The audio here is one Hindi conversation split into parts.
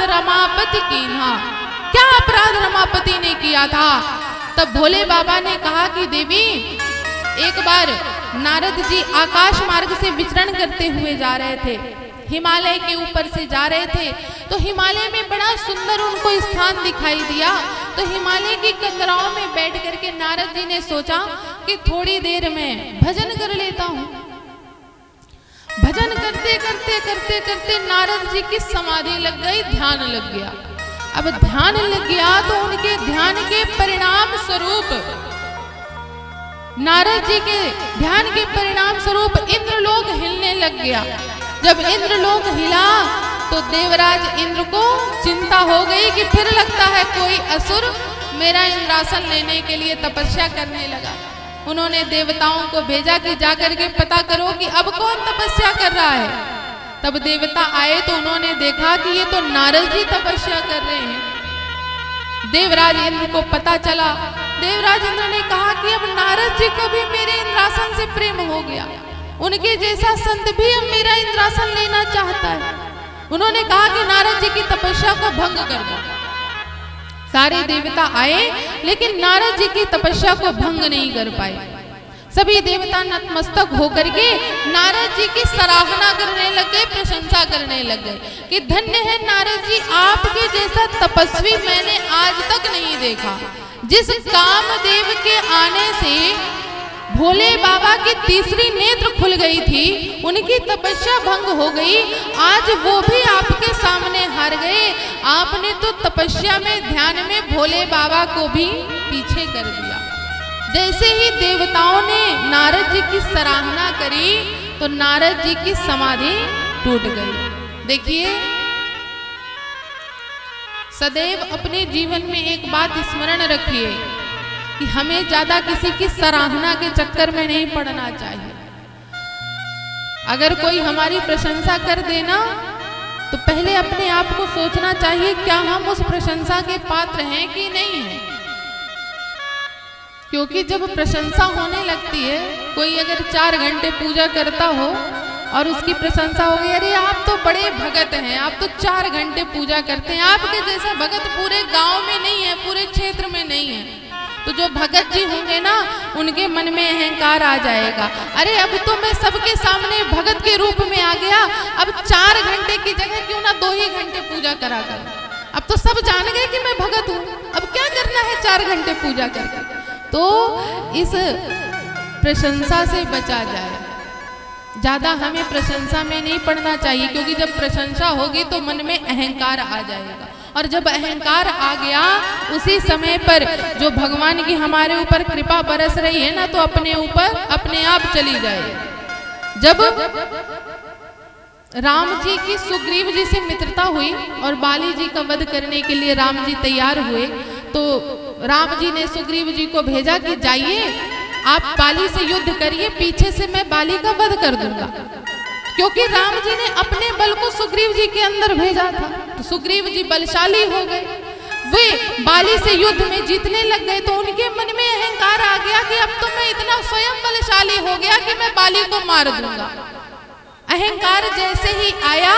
रमापति कीन्हा, क्या अपराध रमापति ने किया था? तब भोले बाबा ने कहा कि देवी, एक बार नारद जी आकाश मार्ग से विचरण करते हुए जा रहे थे, हिमालय के ऊपर से जा रहे थे, तो हिमालय में बड़ा सुंदर उनको स्थान दिखाई दिया। तो हिमालय की कंदराओं में बैठ करके नारद जी ने सोचा कि थोड़ी देर में भजन कर लेता हूँ। भजन करते करते करते करते नारद जी की समाधि लग गई, ध्यान लग गया। अब ध्यान लग गया तो उनके ध्यान के परिणाम स्वरूप, नारद जी के ध्यान के परिणाम स्वरूप इंद्रलोक हिलने लग गया। जब इंद्रलोक हिला तो देवराज इंद्र को चिंता हो गई कि फिर लगता है कोई असुर मेरा इंद्रासन लेने के लिए तपस्या करने लगा। उन्होंने देवताओं को भेजा कि जाकर के पता करो कि अब कौन तपस्या कर रहा है। तब देवता आए तो उन्होंने देखा कि ये तो नारद जी तपस्या कर रहे हैं। देवराज इंद्र को पता चला। देवराज इंद्र ने कहा कि अब नारद जी को भी मेरे इंद्रासन से प्रेम हो गया, उनके जैसा संत भी अब मेरा इंद्रासन लेना चाहता है। उन्होंने कहा कि नारद जी की तपस्या को भंग कर दो। सारे देवता आए लेकिन नारद जी की तपस्या को भंग नहीं कर पाए। सभी देवता नतमस्तक होकर के नारद जी की सराहना करने लग गए, प्रशंसा करने लग गए कि धन्य है नारद जी, आपके जैसा तपस्वी मैंने आज तक नहीं देखा। जिस कामदेव के आने से भोले बाबा की तीसरी नेत्र खुल गई थी, उनकी तपस्या भंग हो गई, आज वो भी आपके सामने हार गए। आपने तो तपस्या में, ध्यान में भोले बाबा को भी पीछे कर दिया। जैसे ही देवताओं ने नारद जी की सराहना करी तो नारद जी की समाधि टूट गई। देखिए, सदैव अपने जीवन में एक बात स्मरण रखिए कि हमें ज्यादा किसी की सराहना के चक्कर में नहीं पड़ना चाहिए। अगर कोई हमारी प्रशंसा कर देना तो पहले अपने आप को सोचना चाहिए क्या हम उस प्रशंसा के पात्र हैं कि नहीं हैं। क्योंकि जब प्रशंसा होने लगती है, कोई अगर 4 घंटे पूजा करता हो और उसकी प्रशंसा हो गई, अरे आप तो बड़े भगत हैं, आप तो 4 घंटे पूजा करते हैं, आपके जैसा भगत पूरे गांव में नहीं है, पूरे क्षेत्र में नहीं है, तो जो भगत जी होंगे ना, उनके मन में अहंकार आ जाएगा। अरे अब तो मैं सबके सामने भगत के रूप में आ गया, अब 4 घंटे की जगह क्यों ना 2 ही घंटे पूजा करा कर। अब तो सब जान गए कि मैं भगत हूँ, अब क्या करना है 4 घंटे पूजा करके। तो इस प्रशंसा से बचा जाए, ज्यादा हमें प्रशंसा में नहीं पड़ना चाहिए, क्योंकि जब प्रशंसा होगी तो मन में अहंकार आ जाएगा, और जब अहंकार आ गया उसी समय पर जो भगवान की हमारे ऊपर कृपा बरस रही है ना, तो अपने ऊपर अपने आप चली जाए। जब राम जी की सुग्रीव जी से मित्रता हुई और बाली जी का वध करने के लिए राम जी तैयार हुए, तो राम जी ने सुग्रीव जी को भेजा कि जाइए आप बाली से युद्ध करिए, पीछे से मैं बाली का वध कर दूंगा। क्योंकि राम जी ने अपने बल को सुग्रीव जी के अंदर भेजा था, तो सुग्रीव जी बलशाली हो गए, वे बाली से युद्ध में जीतने लग गए। तो उनके मन में अहंकार आ गया कि अब तो मैं इतना स्वयं बलशाली हो गया कि मैं बाली को मार दूंगा। अहंकार जैसे ही आया,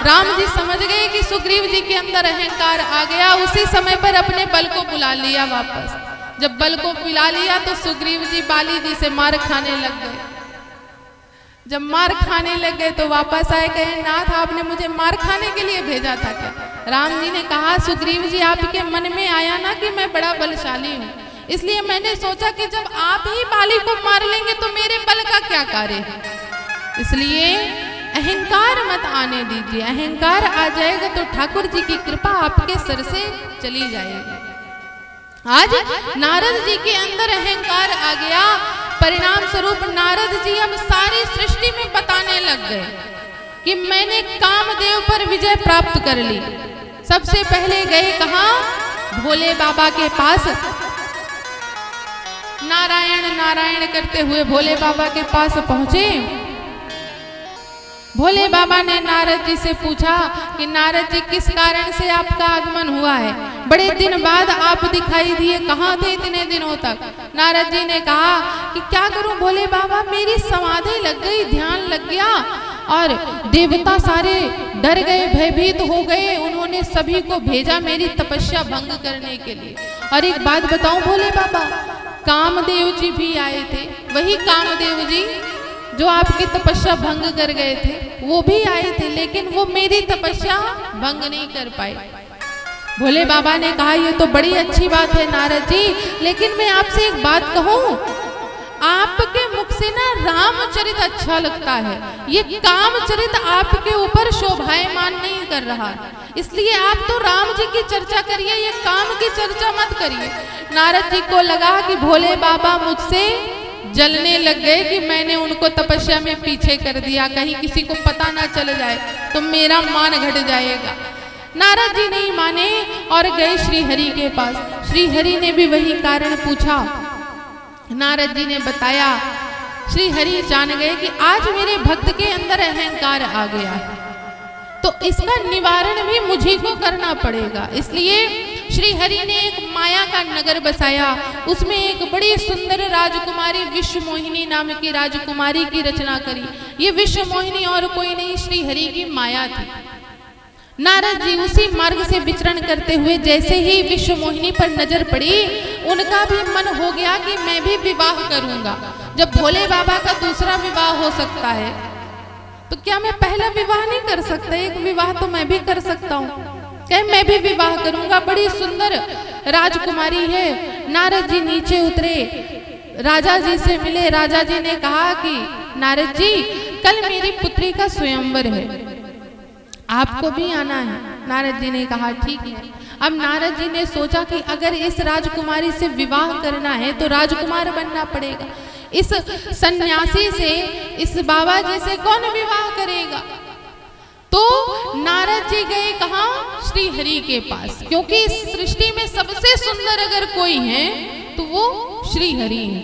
राम जी समझ गए कि सुग्रीव जी के अंदर अहंकार आ गया, उसी समय पर अपने बल को बुला लिया वापस। जब बल को बुला लिया तो सुग्रीव जी बाली जी से मार खाने लग गए। जब मार खाने लग गए तो वापस आए, कहे नाथ आपने मुझे मार खाने के लिए भेजा था क्या? राम जी ने कहा सुग्रीव जी आपके मन में आया ना कि मैं बड़ा बलशाली हूँ, इसलिए मैंने सोचा कि जब आप ही बाली को मार लेंगे तो मेरे बल का क्या कार्य है। इसलिए अहंकार मत आने दीजिए, अहंकार आ जाएगा तो ठाकुर जी की कृपा आपके सर से चली जाएगी। आज नारद जी के अंदर अहंकार आ गया, परिणाम स्वरूप नारद जी अब सारी सृष्टि में बताने लग गए कि मैंने कामदेव पर विजय प्राप्त कर ली। सबसे पहले गए कहाँ? भोले बाबा के पास। नारायण नारायण करते हुए भोले बाबा के पास पहुंचे। भोले बाबा ने नारद जी से पूछा कि नारद जी किस कारण से आपका आगमन हुआ है, बड़े दिन बाद आप दिखाई दिए, कहाँ थे इतने दिनों तक? नारद जी ने कहा कि क्या करूं भोले बाबा, मेरी समाधि लग गई, ध्यान लग गया और देवता सारे डर गए, भयभीत हो गए। उन्होंने उन्होंने सभी को भेजा मेरी तपस्या भंग करने के लिए। और एक बात बताऊं भोले बाबा, कामदेव जी भी आए थे, वही कामदेव जी जो आपकी तपस्या भंग कर गए थे, वो भी आए थे, लेकिन वो मेरी तपस्या भंग नहीं कर पाए। भोले बाबा ने कहा ये तो बड़ी अच्छी बात है नारद जी, लेकिन मैं आपसे एक बात कहूं, आपके मुख से ना रामचरित अच्छा लगता है, ये कामचरित आपके ऊपर शोभायमान नहीं कर रहा, इसलिए आप तो राम जी की चर्चा करिए, ये काम की चर्चा मत करिए। नारद जी को लगा कि भोले बाबा मुझसे जलने लग गए कि मैंने उनको तपस्या में पीछे कर दिया, कहीं किसी को पता ना चल जाए तो मेरा मान घट जाएगा। नारद जी नहीं माने और गए श्री हरि के पास। श्री हरि ने भी वही कारण पूछा, नारद जी ने बताया। श्री हरि जान गए कि आज मेरे भक्त के अंदर अहंकार आ गया है, तो इसका निवारण भी मुझे को करना पड़ेगा। इसलिए श्री हरि ने एक माया का नगर बसाया, उसमें एक बड़ी सुंदर राजकुमारी विश्व मोहिनी नाम की राजकुमारी की रचना करी। ये विश्व मोहिनी और कोई नहीं, श्री हरि की माया थी। नारद जी उसी मार्ग से विचरण करते हुए जैसे ही विश्व मोहिनी पर नजर पड़ी, उनका भी मन हो गया कि मैं भी विवाह करूंगा। जब भोले बाबा का दूसरा विवाह हो सकता है तो क्या मैं पहला विवाह नहीं कर सकता? एक विवाह तो मैं भी कर सकता हूँ, क्या मैं भी विवाह करूंगा। बड़ी सुंदर राजकुमारी है। नारद जी नीचे उतरे, राजा जी से मिले। राजा जी ने कहा कि नारद जी, कल मेरी पुत्री का स्वयंवर है, आपको भी आना है। नारद जी ने कहा ठीक है। अब नारद जी ने सोचा कि अगर इस राजकुमारी से विवाह करना है तो राजकुमार बनना पड़ेगा। इस सन्यासी से, इस बाबा जी से कौन विवाह करेगा? तो नारद जी गए कहाँ? श्री हरि के पास, क्योंकि इस सृष्टि में सबसे सुंदर अगर कोई है तो वो श्री हरि है।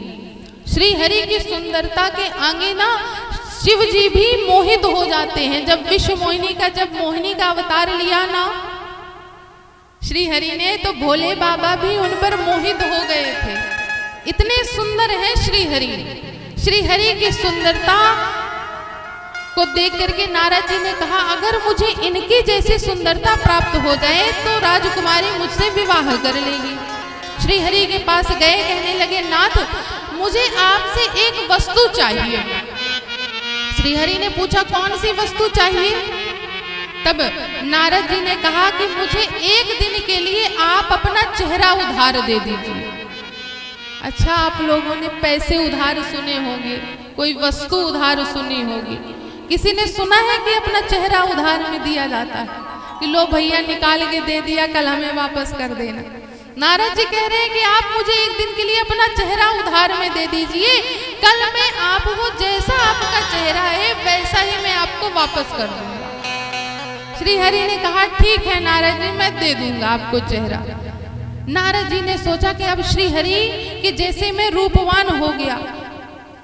श्री हरि की सुंदरता के आगे ना शिव जी भी मोहित हो जाते हैं। जब विश्व मोहिनी का, जब मोहिनी का अवतार लिया ना श्री हरि ने, तो भोले बाबा भी उन पर मोहित हो गए थे। इतने सुंदर है श्री हरि। श्री हरि की सुंदरता को देख करके नारद जी ने कहा, अगर मुझे इनकी जैसी सुंदरता प्राप्त हो जाए तो राजकुमारी मुझसे विवाह कर लेगी। श्री हरि के पास गए, कहने लगे नाथ, मुझे आपसे एक वस्तु चाहिए। श्री हरि ने पूछा कौन सी वस्तु चाहिए? तब नारद जी ने कहा कि मुझे एक दिन के लिए आप अपना चेहरा उधार दे दीजिए। अच्छा, आप लोगों ने पैसे उधार सुने होंगे, कोई वस्तु उधार सुनी होगी। किसी ने सुना है कि अपना चेहरा उधार में दिया जाता है कि लो भैया निकाल के दे दिया, कल हमें वापस कर देना। नारद जी कह रहे हैं कि आप मुझे एक दिन के लिए अपना चेहरा उधार में दे दीजिए, कल मैं आपको जैसा आपका चेहरा है वैसा ही मैं आपको वापस कर दूंगा। श्री हरि ने कहा ठीक है नारद जी, मैं दे दूंगा आपको चेहरा। नारद जी ने सोचा कि अब श्री हरि के जैसे मैं रूपवान हो गया।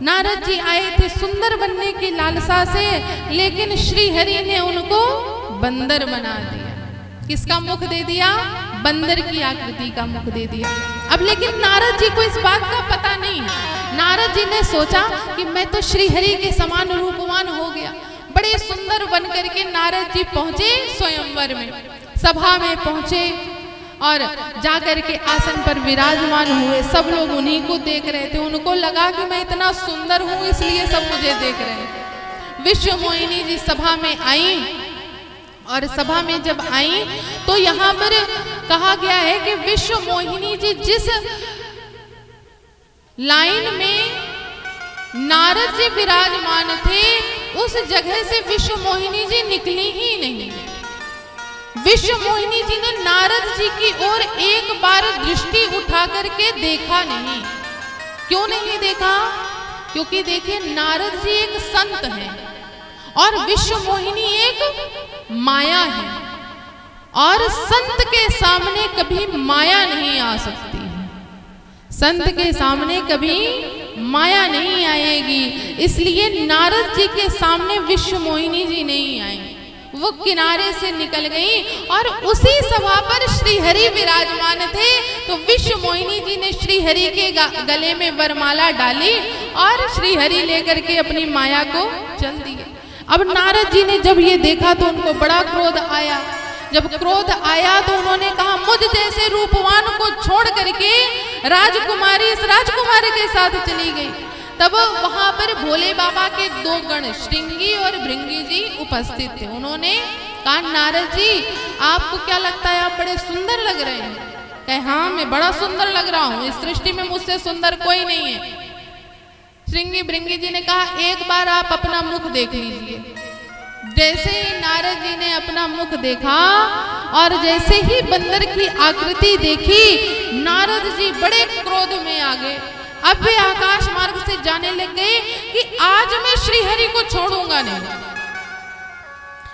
नारद जी आए थे सुंदर बनने की लालसा से, लेकिन श्री हरि ने उनको बंदर बना दिया। किसका मुख दे दिया? बंदर की आकृति का मुख दे दिया। अब लेकिन नारद जी को इस बात का पता नहीं। नारद जी ने सोचा कि मैं तो श्री हरि के समान रूपवान हो गया। बड़े सुंदर बन करके नारद जी पहुंचे स्वयंवर में, सभा में पहुंचे और जाकर के आसन पर विराजमान हुए। सब लोग उन्हीं को देख रहे थे। उनको लगा कि मैं इतना सुंदर हूं इसलिए सब मुझे देख रहे हैं। विश्व मोहिनी जी सभा में आई और सभा में जब आई तो यहाँ पर कहा गया है कि विश्व मोहिनी जी जिस लाइन में नारद जी विराजमान थे उस जगह से विश्व मोहिनी जी निकली ही नहीं। विश्व मोहिनी जी ने नारद जी की ओर एक बार दृष्टि उठा करके देखा नहीं। क्यों नहीं देखा? क्योंकि देखिए नारद जी एक संत हैं और विश्व मोहिनी एक माया है, और संत के सामने कभी माया नहीं आ सकती है। संत के सामने कभी माया नहीं आएगी। इसलिए नारद जी के सामने विश्व मोहिनी जी नहीं आई, वो किनारे से निकल गई। और उसी सभा पर श्री हरि विराजमान थे, तो विश्व मोहिनी जी ने श्री हरि के गले में वरमाला डाली और श्री हरि लेकर के अपनी माया को चल दिए। अब नारद जी ने जब ये देखा तो उनको बड़ा क्रोध आया। जब क्रोध आया तो उन्होंने कहा मुझ जैसे रूपवान को छोड़ करके राजकुमारी इस राजकुमारी के साथ चली गई। तब वहां पर भोले बाबा के दो गण श्रृंगी और भृंगी जी उपस्थित थे। उन्होंने कहा नारद जी आपको क्या लगता है, आप बड़े सुंदर लग रहे हैं। कहे हाँ मैं बड़ा सुंदर लग रहा हूं, इस सृष्टि में मुझसे सुंदर कोई नहीं है। श्रृंगी भृंगी जी ने कहा एक बार आप अपना मुख देख लीजिए। जैसे ही नारद जी ने अपना मुख देखा और जैसे ही बंदर की आकृति देखी, नारद जी बड़े क्रोध में आ गए। अब वे आकाश मार्ग से जाने लग गए कि आज मैं श्रीहरि को छोड़ूंगा नहीं।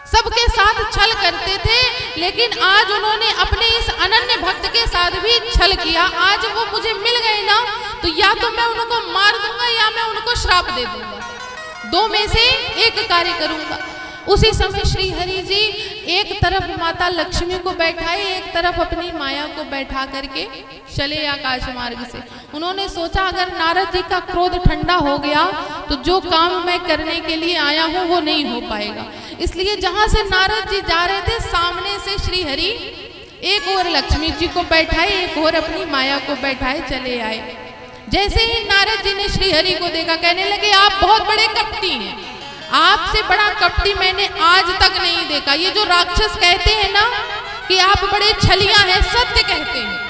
सबके साथ छल करते थे, लेकिन आज उन्होंने अपने इस अनन्य भक्त के साथ भी छल किया। आज वो मुझे मिल गए ना, तो या तो मैं उनको मार दूंगा या मैं उनको श्राप दे दूंगा, दो में से एक कार्य करूंगा। उसी समय श्री हरि जी एक तरफ माता लक्ष्मी को बैठाए, एक तरफ अपनी माया को बैठा करके चले आकाश मार्ग से। उन्होंने सोचा अगर नारद जी का क्रोध ठंडा हो गया तो जो काम मैं करने के लिए आया हूं वो नहीं हो पाएगा। इसलिए जहां से नारद जी जा रहे थे, सामने से श्री हरि एक और लक्ष्मी जी को बैठाए, एक और अपनी माया को बैठाए चले आए। जैसे ही नारद जी ने श्री हरि को देखा, कहने लगे आप बहुत बड़े कपटी हैं, आपसे बड़ा कपटी मैंने आज तक नहीं देखा। ये जो राक्षस कहते हैं ना कि आप बड़े छलिया हैं, सत्य कहते हैं।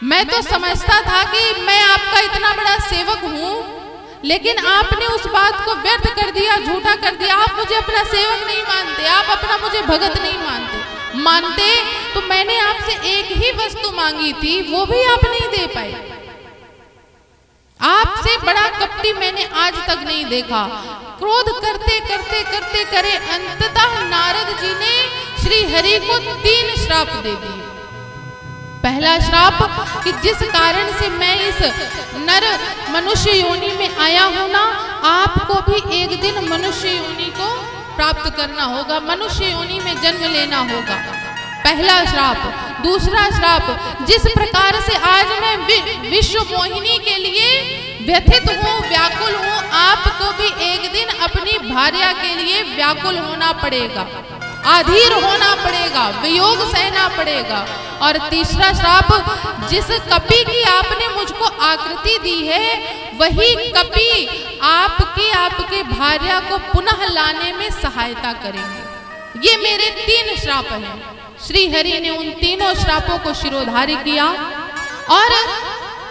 मैं तो समझता था कि मैं आपका इतना बड़ा सेवक हूं, लेकिन आपने उस बात को व्यर्थ कर दिया, झूठा कर दिया। आप मुझे अपना सेवक नहीं मानते, आप अपना मुझे भगत नहीं मानते तो मैंने आपसे एक ही वस्तु मांगी थी, वो भी आप नहीं दे पाए। आपसे बड़ा कपटी मैंने आज तक नहीं देखा। क्रोध करते करते करते करे अंततः नारद जी ने श्री हरि को 3 श्राप दे दिए। पहला श्राप कि जिस कारण से मैं इस नर मनुष्य योनि में आया हूं ना, आपको भी एक दिन मनुष्य योनि को प्राप्त करना होगा, मनुष्य योनि में जन्म लेना होगा। पहला श्राप। दूसरा श्राप, जिस प्रकार से आज मैं विश्व मोहिनी के लिए व्यथित हूँ, व्याकुल हूँ, आपको भी एक दिन अपनी भार्या के लिए व्याकुल होना पड़ेगा, आधीर होना पड़ेगा, वियोग सहना पड़ेगा। और तीसरा श्राप, जिस कपि की आपने मुझको आकृति दी है, वही कपि आपके भार्या को पुनः लाने में सहायता करेंगे। ये मेरे 3 श्राप हैं। श्री हरि ने उन तीनों श्रापों को शिरोधार्य किया और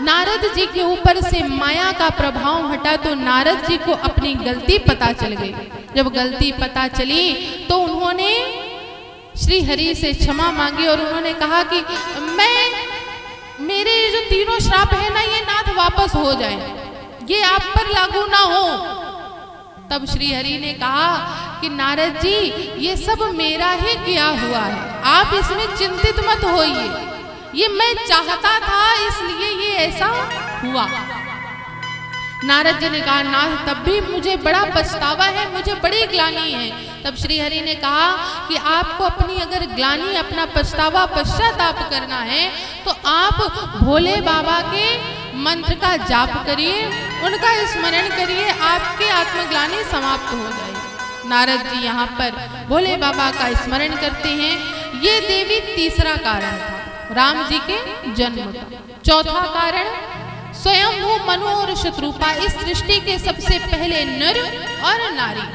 नारद जी के ऊपर से माया का प्रभाव हटा तो नारद जी को अपनी गलती पता चल गई। जब गलती पता चली तो उन्होंने श्री हरि से क्षमा मांगी और उन्होंने कहा कि मेरे जो तीनों श्राप है ना, ये नाथ वापस हो जाए, ये आप पर लागू ना हो। तब श्री हरि ने कहा कि नारद जी ये सब मेरा ही किया हुआ है, आप इसमें चिंतित मत होइए, ये मैं चाहता था इसलिए ये ऐसा हुआ। नारद जी ने कहा नाथ तब भी मुझे बड़ा पछतावा है, मुझे बड़ी ग्लानि है। तब श्री हरि ने कहा कि आपको अपनी अगर ग्लानि, अपना पछतावा, पश्चाताप करना है तो आप भोले बाबा के मंत्र का जाप करिए, उनका स्मरण करिए, आपके आत्मग्लानि समाप्त हो जाए। नारद जी यहाँ पर भोले बाबा का स्मरण करते हैं। ये देवी तीसरा कारण था राम जी के जन्म का। चौथा कारण स्वयंभू मनु और शत्रुपा, इस सृष्टि के सबसे पहले नर और नारी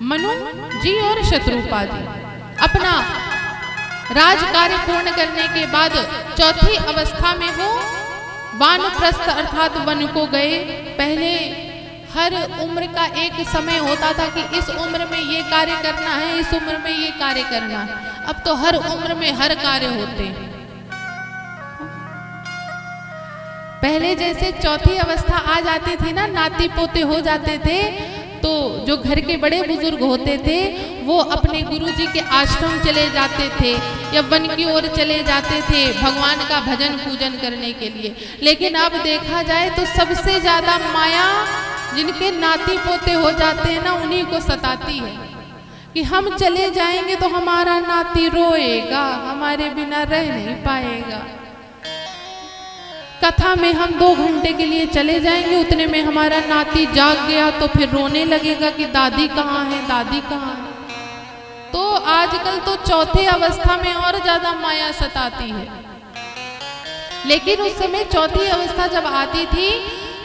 मनु जी और शत्रुपा जी अपना राज कार्य पूर्ण करने के बाद चौथी अवस्था में वो वानप्रस्थ अर्थात वन को गए। पहले हर उम्र का एक समय होता था कि इस उम्र में ये कार्य करना है, इस उम्र में ये कार्य करना है। अब तो हर उम्र में हर कार्य होते हैं। पहले जैसे चौथी अवस्था आ जाती थी ना, नाती पोते हो जाते थे, तो जो घर के बड़े बुजुर्ग होते थे वो अपने गुरुजी के आश्रम चले जाते थे या वन की ओर चले जाते थे भगवान का भजन पूजन करने के लिए। लेकिन अब देखा जाए तो सबसे ज्यादा माया जिनके नाती पोते हो जाते हैं ना, उन्हीं को सताती है कि हम चले जाएंगे तो हमारा नाती रोएगा, हमारे बिना रह नहीं पाएगा। कथा में हम 2 घंटे के लिए चले जाएंगे, उतने में हमारा नाती जाग गया तो फिर रोने लगेगा कि दादी कहाँ है, दादी कहाँ है। तो आजकल तो चौथे अवस्था में और ज्यादा माया सताती है, लेकिन उस समय चौथी अवस्था जब आती थी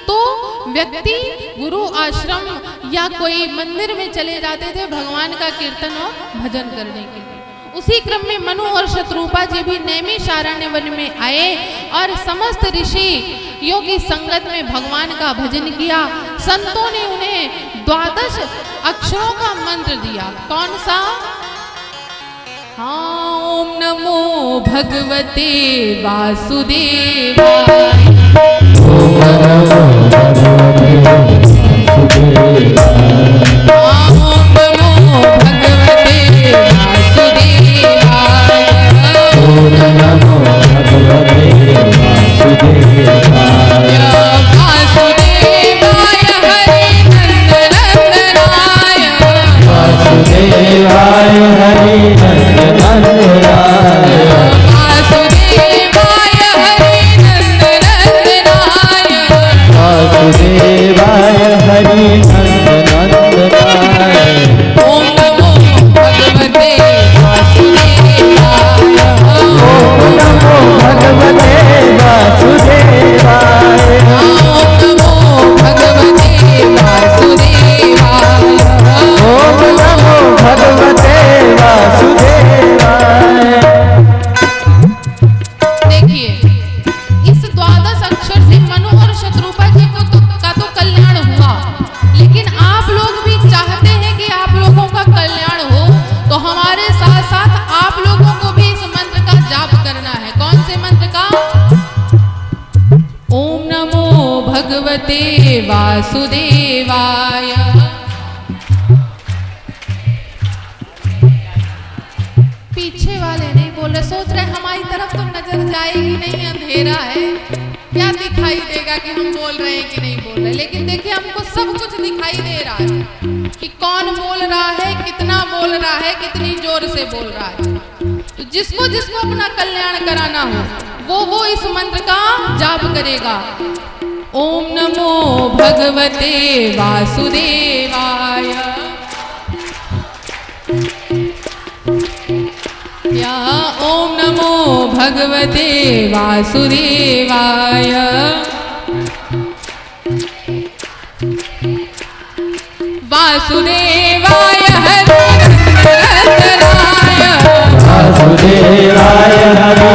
तो व्यक्ति गुरु आश्रम या कोई मंदिर में चले जाते थे भगवान का कीर्तन और भजन करने के लिए। उसी क्रम में मनु और शत्रुपा जी भी नैमिषारण्य वन में आए और समस्त ऋषि योगी संगत में भगवान का भजन किया। संतों ने उन्हें 12 अक्षरों का मंत्र दिया। कौन सा? हाँ, ओम नमो भगवते वासुदेवाय। ओम नमो भगवते वासुदेवाय। ओम नमो भगवते वासुदेवाय। ओम नमो भगवते वासुदेवाय। वासुदेवाय हरि नंदनाय। वासुदेवाय हरि नंदनाय। वासुदेवाय हरि नंदनाय। वासुदेवाय हरि नंदनाय। ओम नमो भगवते वासुदेवाय। ओम नमो भगवते वासुदेवाय। ओम नमो भगवते वासुदेवाय। ओम नमो भगवते वासुदेवाय। देखिए, इस 12 अक्षर से मनु और शत्रुपा जी को का तो कल्याण हुआ, लेकिन आप लोग भी चाहते हैं कि आप लोगों का कल्याण हो, तो हमारे साथ साथ आप लोगों को भी इस मंत्र का जाप करना है। कौन से मंत्र का? ओम नमो भगवते वासुदेवाय। पीछे वाले नहीं बोल रहे, सोच रहे हमारी तरफ तो नजर जाएगी नहीं, अंधेरा है, क्या दिखाई देगा कि हम बोल रहे हैं कि नहीं बोल रहे। लेकिन देखिए, हमको सब कुछ दिखाई दे रहा है कि कौन बोल रहा है, कितना बोल रहा है, कितनी जोर से बोल रहा है। तो जिसको जिसको अपना कल्याण कराना हो वो इस मंत्र का जाप करेगा। ओम नमो भगवते वासुदेवाय। या ओम नमो भगवते वासुदेवाय। वासुदेवाय हरि नंदनाय। वासुदेवाय हरि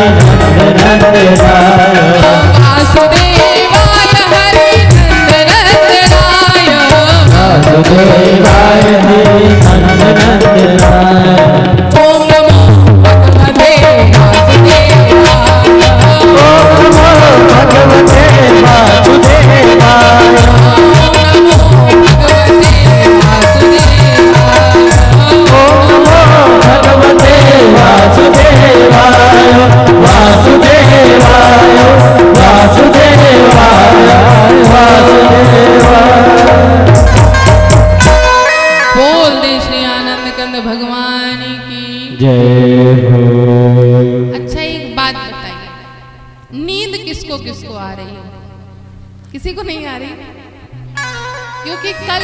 नंदनाय। वासुदेवाय हरि नंदनाय। वासुदेवाय हरि नंदनाय। ओम नमो भगवते वासुदेवाय। ओम नमो भगवते वासुदेवाय। ओम नमो भगवते वासुदेवाय। ओम नमो भगवते वासुदेवाय। वासुदेवाय वासुदेवाय वासुदेवाय। बोल दे श्री आनंद कंद भगवान की जय हो। अच्छा, एक बात बताइए, नींद किसको किसको आ रही है? किसी को नहीं आ रही? क्योंकि कल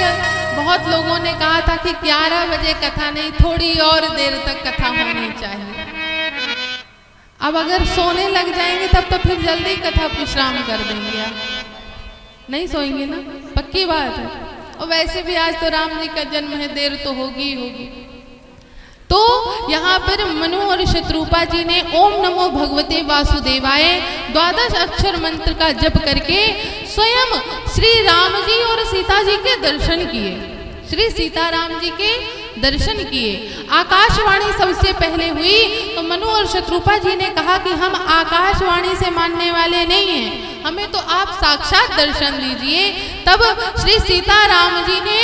बहुत लोगों ने कहा था कि 11 बजे कथा नहीं, थोड़ी और देर तक कथा होनी चाहिए। अब अगर सोने लग जाएंगे तब तो फिर जल्दी कथा विश्राम कर देंगे। आप नहीं सोएंगे ना, पक्की बात है। और वैसे भी आज तो राम जी का जन्म है, देर तो होगी ही होगी। तो यहाँ पर मनु और शत्रुपा जी ने ओम नमो भगवते वासुदेवाय 12 अक्षर मंत्र का जप करके स्वयं श्री राम जी और सीता जी के दर्शन किए। श्री सीताराम जी के दर्शन किए। आकाशवाणी सबसे पहले हुई तो मनु और शत्रुपा जी ने कहा कि हम आकाशवाणी से मानने वाले नहीं हैं, हमें तो आप साक्षात दर्शन दीजिए। तब श्री सीताराम जी ने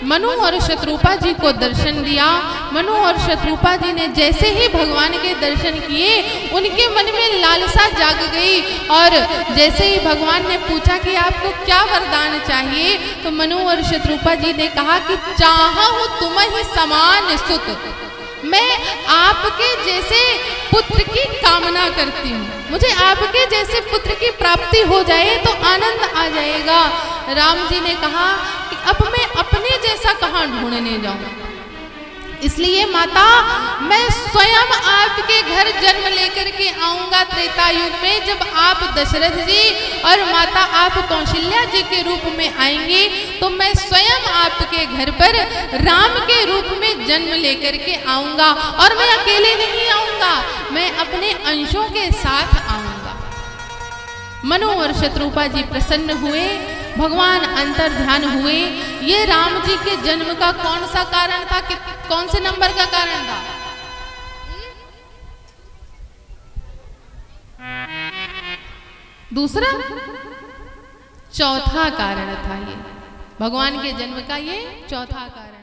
मनु और शत्रुपा जी को दर्शन दिया। मनु और शत्रुपा जी ने जैसे ही भगवान के दर्शन किए, उनके मन में लालसा जाग गई। और जैसे ही भगवान ने पूछा कि आपको क्या वरदान चाहिए, तो मनु और शत्रुपा जी ने कहा कि चाहूं तुम ही समान सुत, मैं आपके जैसे पुत्र की कामना करती हूँ। मुझे आपके जैसे पुत्र की प्राप्ति हो जाए तो आनंद आ जाएगा। राम जी ने कहा कि अब मैं अपने जैसा कहाँ ढूंढने जाऊँ, इसलिए माता मैं स्वयं आपके घर जन्म लेकर के आऊंगा त्रेता युग में, जब आप दशरथ जी और माता आप कौशल्या जी के रूप में आएंगे तो मैं स्वयं आपके घर पर राम के रूप में जन्म लेकर के आऊंगा। और मैं अकेले नहीं आऊंगा, मैं अपने अंशों के साथ आऊंगा। मनु और शत्रुपा जी प्रसन्न हुए, भगवान अंतर ध्यान हुए। ये राम जी के जन्म का कौन सा कारण था, कौन से नंबर का कारण था? दूसरा, चौथा कारण था ये, भगवान के जन्म का ये चौथा कारण।